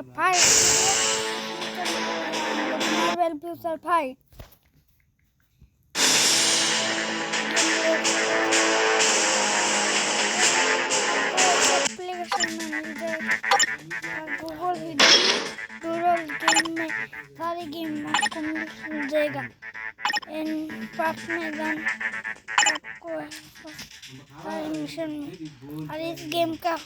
Fight. Marvel Future Fight. Application में मिल जाएगा Google doodle game में सारी गेम आपको मिल जाएगा इन पार्क में गन आपको सारे मिशन में और इस गेम का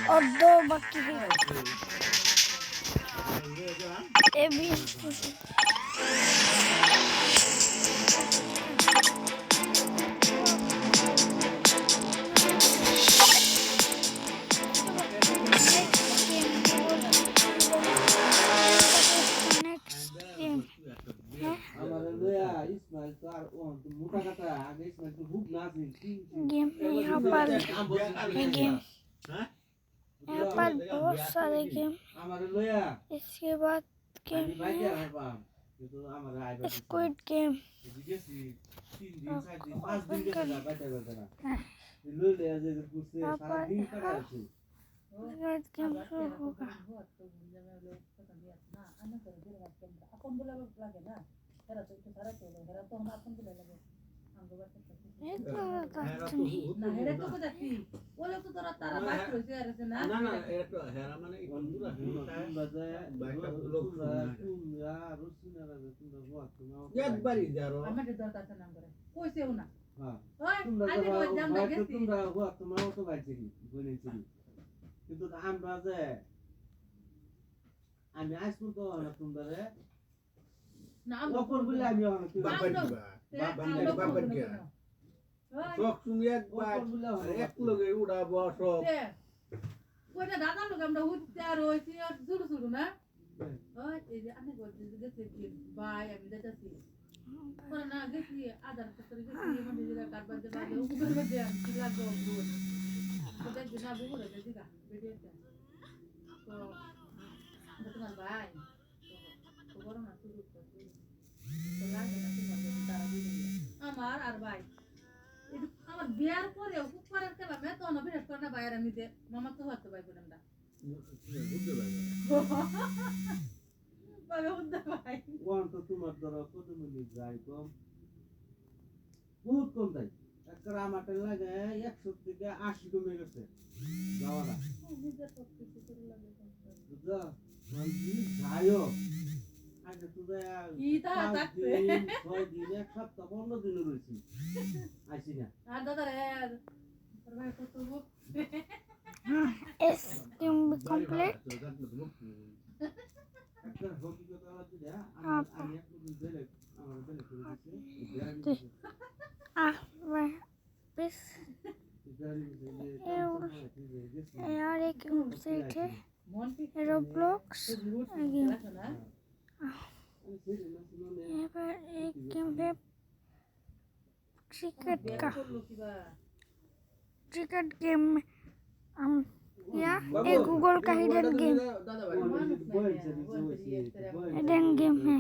और दो बाकी है ये भी गेम यहाँ पर बहुत सारे गेम इसके बाद गेम स्क्विड गेम गेम शुरू होगा কিন্তু আমরা যে আমি আসবো তো না তোমরা না অপর বলে আমি বাবা গিয়া সব তুমি একবার এক লগে উড়াবো সব ওইটা দাদা লোক আমরা উঠতে আর হইছি আর শুরু শুরু না ওই এই যে আমি বলছি যে গেছি ভাই আমি যাচ্ছি পরে না গেছি আদার কাছে গেছি মানে যেটা কারবার যে ভালো উপরে মধ্যে আমি লাগো গুড ওটা দিনা বুড়ো যে দিগা ভিডিওতে তো তোমার ভাই তো বড় না শুরু করতে তো লাগে না তোমার যদি তারা দুজন আমার আর ভাই এটা আমার বিয়ার পরে খুব করার খেলা মে তো বিশেষ করে না ভাইয়ের আমি যে মামা তো হতে পারবো না ভাবে উদ্দা ভাই ওয়ান তো তোমার ধরো কত মিনিট যায় কম বহুত কম যায় একটা আমাদের লাগে 100 থেকে 80 কমে গেছে যাওয়াটা নিজের পক্ষে করে লাগে বুঝছো আমি যাইও আগে তো কি তা থাকছে 6 দিন এক সপ্তাহ 15 দিন রইছি আইছি না আর দাদা রে তোর ভাই কত বুক Is complete. একটা হকিকত আছে যা আমি একটু বেলে আমার বেলে করে দিছি This Eric City Roblox again. এবার এই গেমে ক্রিকেট গেম ये गूगल का हिडन गेम हिडन गेम है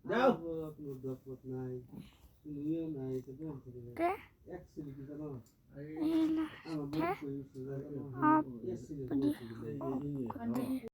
যাও আপলোড ডপত নাই তুমিও নাই তো বলতে ओके एक्चुअली কি জানো ये लास्ट है आप आप